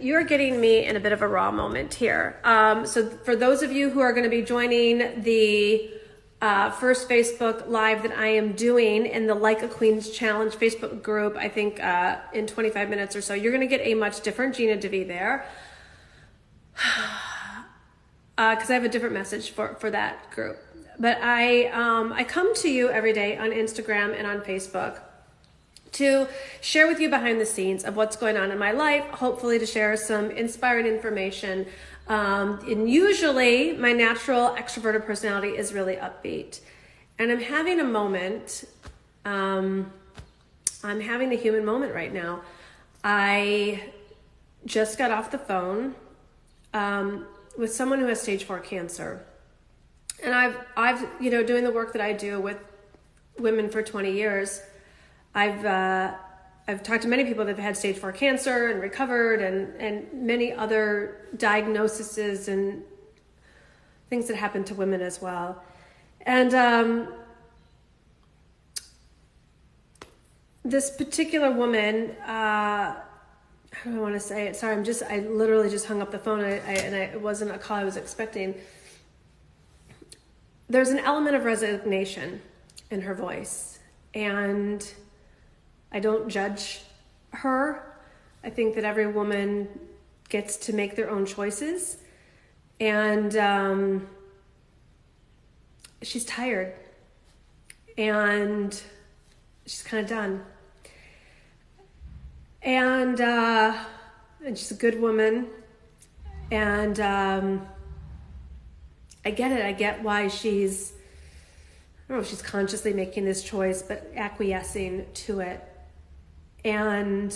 you're getting me in a bit of a raw moment here. So for those of you who are going to be joining the first Facebook Live that I am doing in the Like a Queen's Challenge Facebook group, I think in 25 minutes or so, you're going to get a much different Gina DeVee there. Because I have a different message for that group. But I come to you every day on Instagram and on Facebook to share with you behind the scenes of what's going on in my life, hopefully to share some inspiring information. And usually my natural extroverted personality is really upbeat. And I'm having a moment, I'm having a human moment right now. I just got off the phone with someone who has stage 4 cancer. And I've doing the work that I do with women for 20 years, I've talked to many people that have had stage 4 cancer and recovered, and many other diagnoses and things that happen to women as well. And this particular woman, how do I want to say it? Sorry, I literally just hung up the phone, and it wasn't a call I was expecting. There's an element of resignation in her voice, and I don't judge her. I think that every woman gets to make their own choices, and she's tired, and she's kind of done. And she's a good woman, and I get it. I get why she's, I don't know if she's consciously making this choice, but acquiescing to it. And,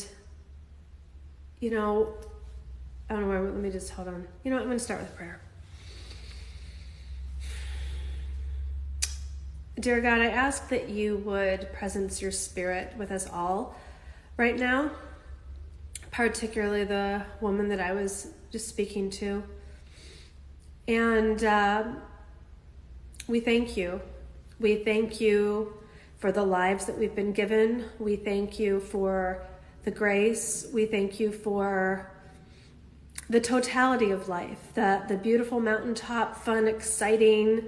I don't know where, let me just hold on. I'm going to start with prayer. Dear God, I ask that you would presence your spirit with us all right now, particularly the woman that I was just speaking to. And we thank you. We thank you for the lives that we've been given. We thank you for the grace. We thank you for the totality of life, the beautiful mountaintop, fun, exciting,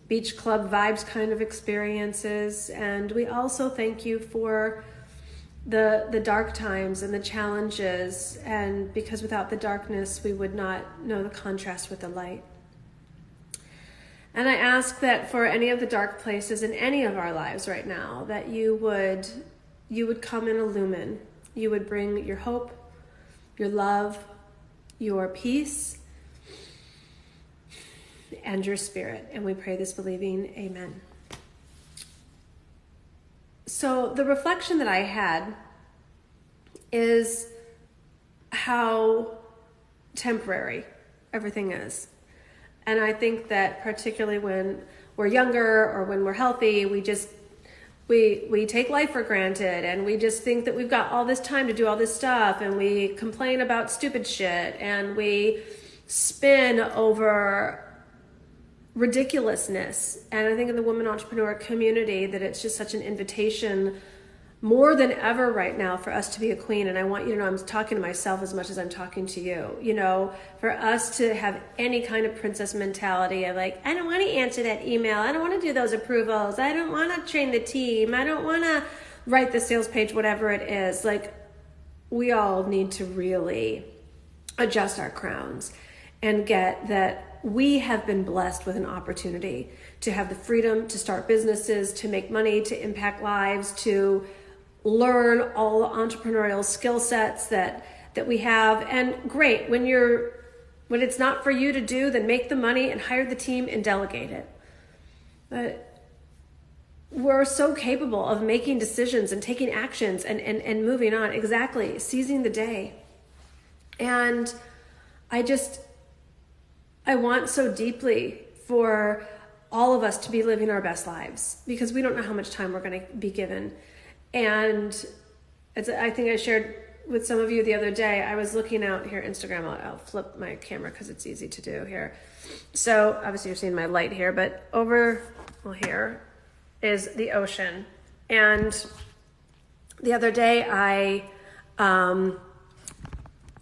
beach club vibes kind of experiences. And we also thank you for the dark times and the challenges, and because without the darkness, we would not know the contrast with the light. And I ask that for any of the dark places in any of our lives right now, that you would come and illumine. You would bring your hope, your love, your peace, and your spirit. And we pray this believing, amen. So the reflection that I had is how temporary everything is. And I think that particularly when we're younger or when we're healthy, we take life for granted, and we just think that we've got all this time to do all this stuff, and we complain about stupid shit, and we spin over ridiculousness. And I think in the women entrepreneur community that it's just such an invitation more than ever right now for us to be a queen. And I want you to know I'm talking to myself as much as I'm talking to you, for us to have any kind of princess mentality of like, I don't want to answer that email. I don't want to do those approvals. I don't want to train the team. I don't want to write the sales page, whatever it is. Like, we all need to really adjust our crowns and get that we have been blessed with an opportunity to have the freedom to start businesses, to make money, to impact lives, to learn all the entrepreneurial skill sets that we have. And great, when it's not for you to do, then make the money and hire the team and delegate it. But we're so capable of making decisions and taking actions and moving on. Exactly, seizing the day. And I want so deeply for all of us to be living our best lives, because we don't know how much time we're going to be given. And I think I shared with some of you the other day, I was looking out here, Instagram, I'll flip my camera because it's easy to do here. So obviously you're seeing my light here, but here is the ocean. And the other day I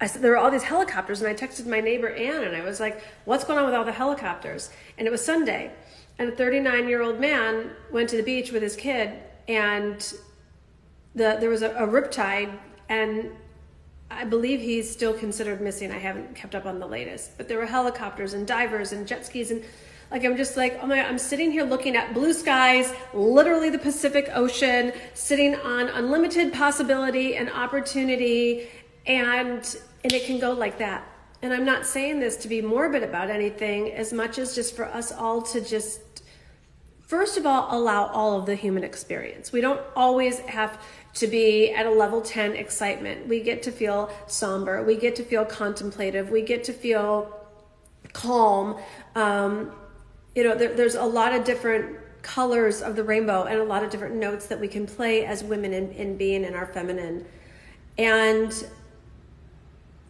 I said, there were all these helicopters, and I texted my neighbor, Ann, and I was like, what's going on with all the helicopters? And it was Sunday, and a 39-year-old man went to the beach with his kid, and there was a riptide, and I believe he's still considered missing. I haven't kept up on the latest, but there were helicopters and divers and jet skis, and like, I'm just like, oh my God, I'm sitting here looking at blue skies, literally the Pacific Ocean, sitting on unlimited possibility and opportunity, and it can go like that. And I'm not saying this to be morbid about anything, as much as just for us all to just, first of all, allow all of the human experience. We don't always have to be at a level 10 excitement. We get to feel somber. We get to feel contemplative. We get to feel calm. There's a lot of different colors of the rainbow and a lot of different notes that we can play as women in being in our feminine. And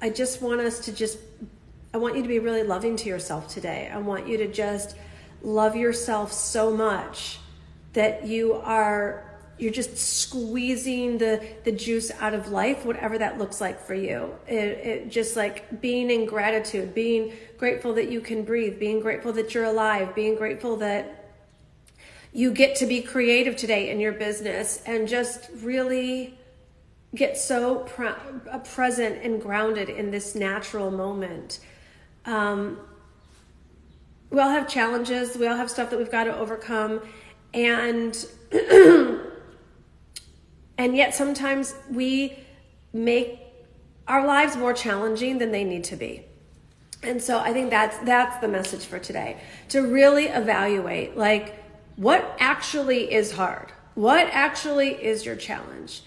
I just want I want you to be really loving to yourself today. I want you to just love yourself so much that you're just squeezing the juice out of life, whatever that looks like for you. It just like being in gratitude, being grateful that you can breathe, being grateful that you're alive, being grateful that you get to be creative today in your business, and just really get so present and grounded in this natural moment. We all have challenges. We all have stuff that we've got to overcome. And and yet sometimes we make our lives more challenging than they need to be. And so I think that's the message for today, to really evaluate, like, what actually is hard? What actually is your challenge?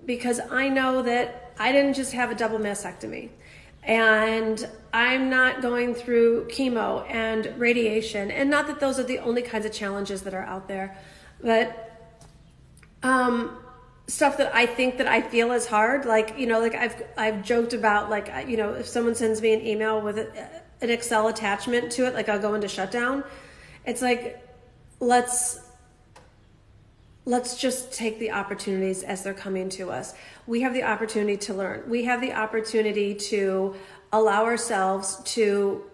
Because I know that I didn't just have a double mastectomy, and I'm not going through chemo and radiation, and not that those are the only kinds of challenges that are out there, but stuff that I think that I feel is hard. Like, I've joked about, like, if someone sends me an email with an Excel attachment to it, like, I'll go into shutdown. It's like, let's just take the opportunities as they're coming to us. We have the opportunity to learn. We have the opportunity to allow ourselves to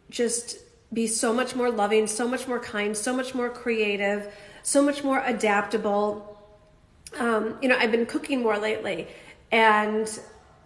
just be so much more loving, so much more kind, so much more creative, so much more adaptable. I've been cooking more lately, and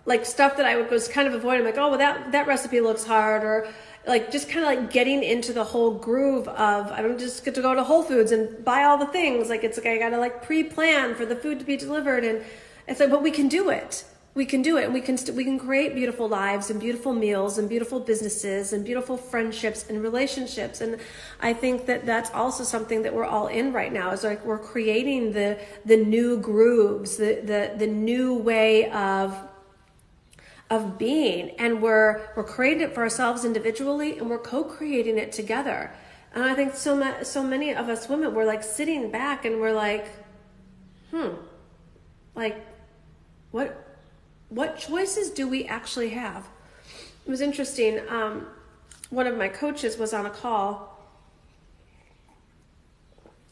like stuff that I was kind of avoiding, like, oh, well, that recipe looks hard, or like just kind of like getting into the whole groove of, I don't just get to go to Whole Foods and buy all the things. Like, it's like I got to like pre-plan for the food to be delivered, and it's like, but we can do it. We can do it, and we can create beautiful lives and beautiful meals and beautiful businesses and beautiful friendships and relationships. And I think that that's also something that we're all in right now, is like we're creating the new grooves, the new way of being, and we're creating it for ourselves individually, and we're co-creating it together. And I think so many of us women, we're like sitting back and we're like, like, what choices do we actually have? It was interesting. One of my coaches was on a call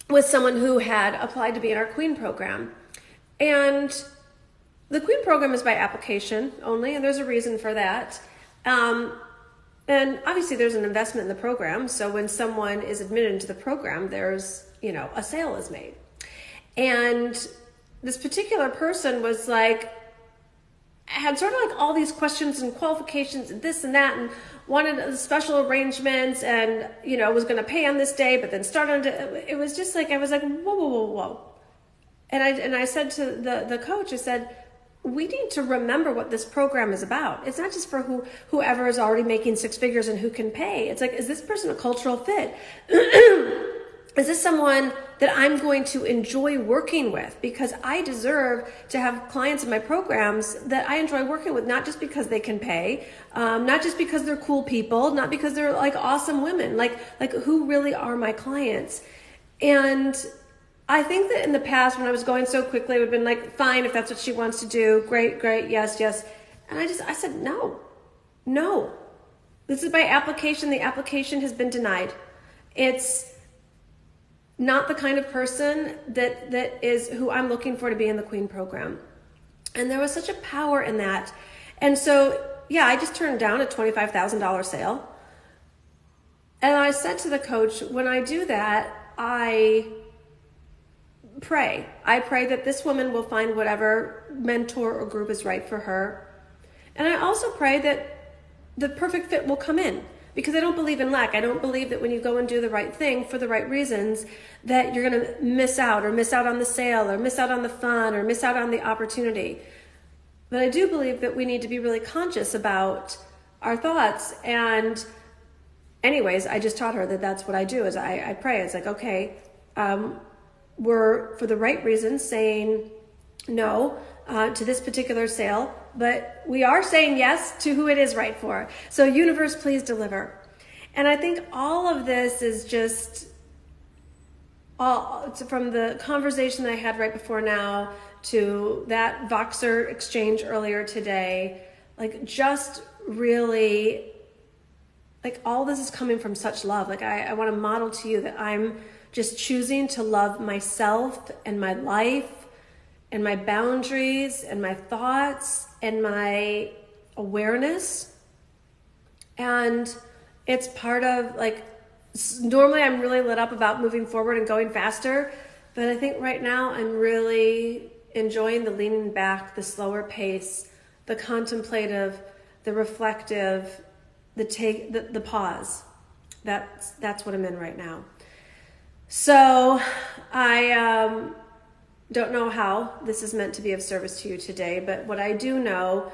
with someone who had applied to be in our Queen program. And the Queen program is by application only, and there's a reason for that. And obviously there's an investment in the program. So when someone is admitted into the program, there's, a sale is made. And this particular person was like, had sort of like all these questions and qualifications and this and that, and wanted special arrangements, and was going to pay on this day, but then start on it was just like, I was like, whoa. And I said to the coach, I said, we need to remember what this program is about. It's not just for whoever is already making six figures and who can pay. It's like, is this person a cultural fit? Is this someone that I'm going to enjoy working with? Because I deserve to have clients in my programs that I enjoy working with, not just because they can pay, not just because they're cool people, not because they're like awesome women, like who really are my clients. And I think that in the past, when I was going so quickly, I would have been like, fine, if that's what she wants to do, great, yes. And I said, no. This is by application. The application has been denied. It's not the kind of person that is who I'm looking for to be in the Queen program. And there was such a power in that. And so, yeah, I just turned down a $25,000 sale. And I said to the coach, when I do that, I pray. I pray that this woman will find whatever mentor or group is right for her. And I also pray that the perfect fit will come in, because I don't believe in lack. I don't believe that when you go and do the right thing for the right reasons, that you're going to miss out on the sale, or miss out on the fun, or miss out on the opportunity. But I do believe that we need to be really conscious about our thoughts. And anyways, I just taught her that that's what I do, is I pray. It's like, okay, we're for the right reasons saying no to this particular sale, but we are saying yes to who it is right for. So universe, please deliver. And I think all of this is just from the conversation that I had right before now to that Voxer exchange earlier today, like just really, like all this is coming from such love. Like I want to model to you that I'm just choosing to love myself and my life and my boundaries and my thoughts and my awareness. And it's part of, like, normally I'm really lit up about moving forward and going faster, but I think right now I'm really enjoying the leaning back, the slower pace, the contemplative, the reflective, the pause. That's what I'm in right now. So I don't know how this is meant to be of service to you today, but what I do know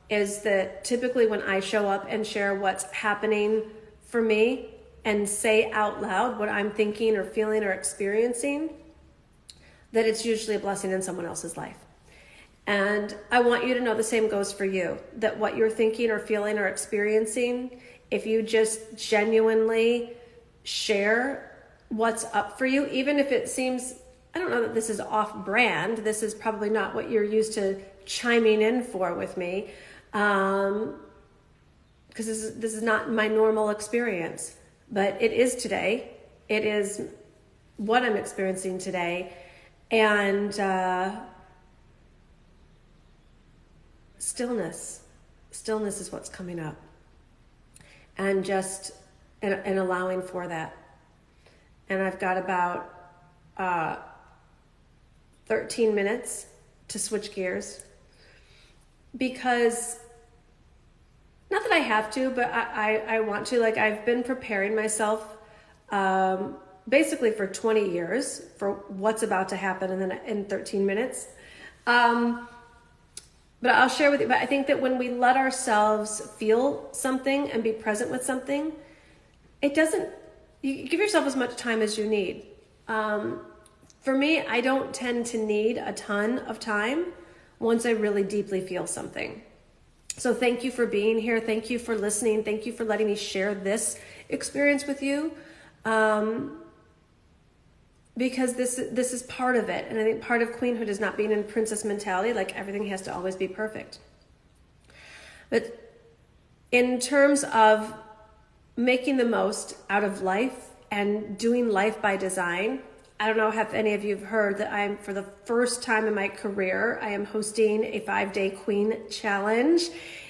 is that typically when I show up and share what's happening for me and say out loud what I'm thinking or feeling or experiencing, that it's usually a blessing in someone else's life. And I want you to know the same goes for you, that what you're thinking or feeling or experiencing, if you just genuinely share what's up for you, even if it seems, I don't know that this is off brand, this is probably not what you're used to chiming in for with me, because this is not my normal experience, but it is today. It is what I'm experiencing today. And stillness is what's coming up, and just and allowing for that. And I've got about 13 minutes to switch gears, because not that I have to, but I want to. Like, I've been preparing myself basically for 20 years for what's about to happen in 13 minutes. But I'll share with you, but I think that when we let ourselves feel something and be present with something, you give yourself as much time as you need. For me, I don't tend to need a ton of time once I really deeply feel something. So thank you for being here. Thank you for listening. Thank you for letting me share this experience with you. Because this is part of it. And I think part of queenhood is not being in princess mentality, like everything has to always be perfect. But in terms of making the most out of life and doing life by design, I don't know if any of you have heard that for the first time in my career, I am hosting a 5-day Queen Challenge.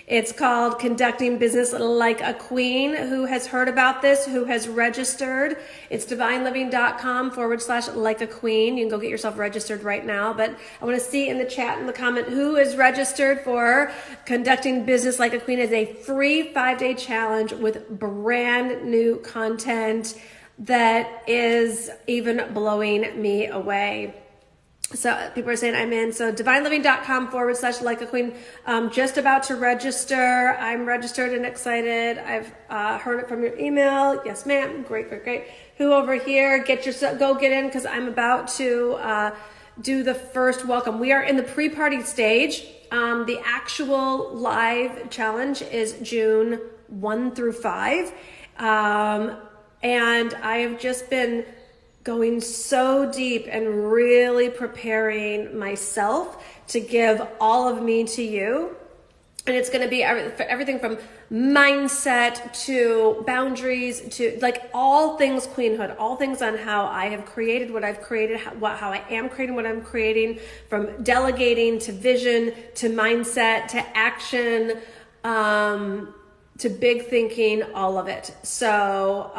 It's called Conducting Business Like a Queen. Who has heard about this? Who has registered? It's divineliving.com/like a queen. You can go get yourself registered right now. But I want to see in the chat, in the comment, who is registered for Conducting Business Like a Queen. It's a free 5-day challenge with brand new content that is even blowing me away. So people are saying I'm in. So divineliving.com/like a queen. Just about to register. I'm registered and excited. I've heard it from your email. Yes, ma'am. Great. Who over here? Go get in, because I'm about to do the first welcome. We are in the pre-party stage. The actual live challenge is June 1 through 5. And I have just been going so deep and really preparing myself to give all of me to you. And it's going to be everything from mindset to boundaries to like all things queenhood, all things on how I have created what I've created, how I am creating what I'm creating, from delegating to vision to mindset to action, to big thinking, all of it. So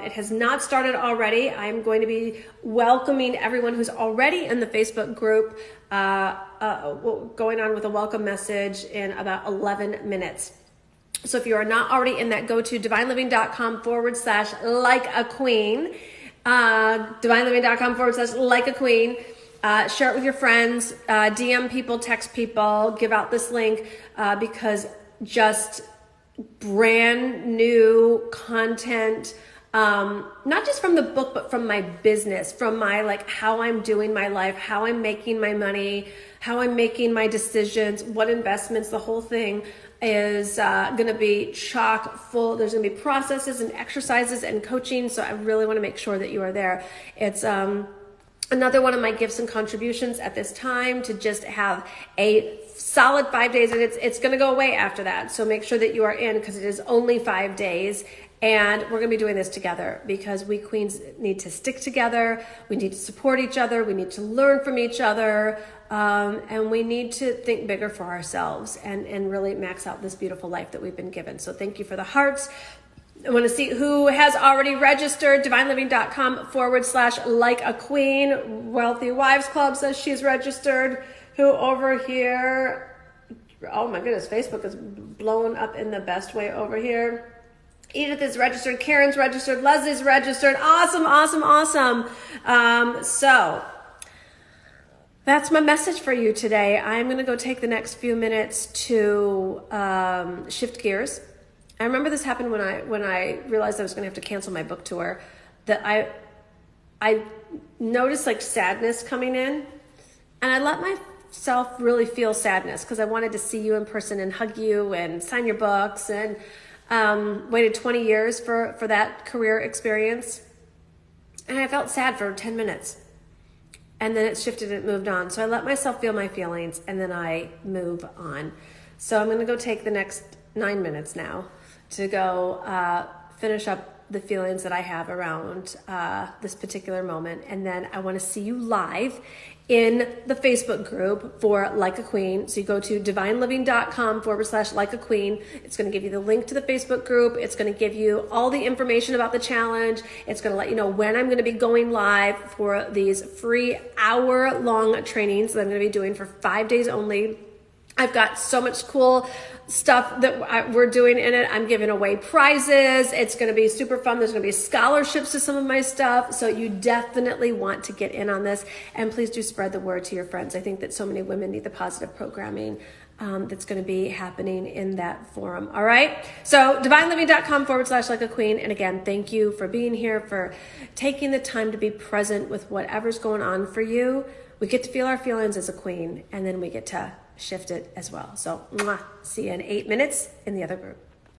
it has not started already. I'm going to be welcoming everyone who's already in the Facebook group, going on with a welcome message in about 11 minutes. So if you are not already in that, go to divineliving.com/like-a-queen, divineliving.com/like-a-queen. Share it with your friends, DM people, text people, give out this link, because just brand new content, not just from the book, but from my business, from my, like, how I'm doing my life, how I'm making my money, how I'm making my decisions, what investments, the whole thing is going to be chock full. There's going to be processes and exercises and coaching. So I really want to make sure that you are there. It's, another one of my gifts and contributions at this time, to just have a solid 5 days, and it's going to go away after that. So make sure that you are in, because it is only 5 days, and we're going to be doing this together because we queens need to stick together. We need to support each other. We need to learn from each other, and we need to think bigger for ourselves and really max out this beautiful life that we've been given. So thank you for the hearts. I want to see who has already registered. divineliving.com/like-a-queen. Wealthy Wives Club says she's registered. Who over here? Oh my goodness, Facebook is blowing up in the best way over here. Edith is registered. Karen's registered. Leslie's registered. Awesome, awesome, awesome. So that's my message for you today. I'm going to go take the next few minutes to shift gears. I remember this happened when I realized I was going to have to cancel my book tour, that I noticed like sadness coming in, and I let myself really feel sadness because I wanted to see you in person and hug you and sign your books, and waited 20 years for that career experience. And I felt sad for 10 minutes, and then it shifted and it moved on. So I let myself feel my feelings, and then I move on. So I'm going to go take the next 9 minutes now to go finish up the feelings that I have around this particular moment. And then I want to see you live in the Facebook group for Like a Queen. So you go to divineliving.com/like-a-queen. It's going to give you the link to the Facebook group. It's going to give you all the information about the challenge. It's going to let you know when I'm going to be going live for these free hour-long trainings that I'm going to be doing for 5 days only. I've got so much cool stuff that we're doing in it. I'm giving away prizes. It's going to be super fun. There's going to be scholarships to some of my stuff. So you definitely want to get in on this. And please do spread the word to your friends. I think that so many women need the positive programming that's going to be happening in that forum. All right. So divineliving.com/like-a-queen. And again, thank you for being here, for taking the time to be present with whatever's going on for you. We get to feel our feelings as a queen, and then we get to shift it as well. So see you in 8 minutes in the other group.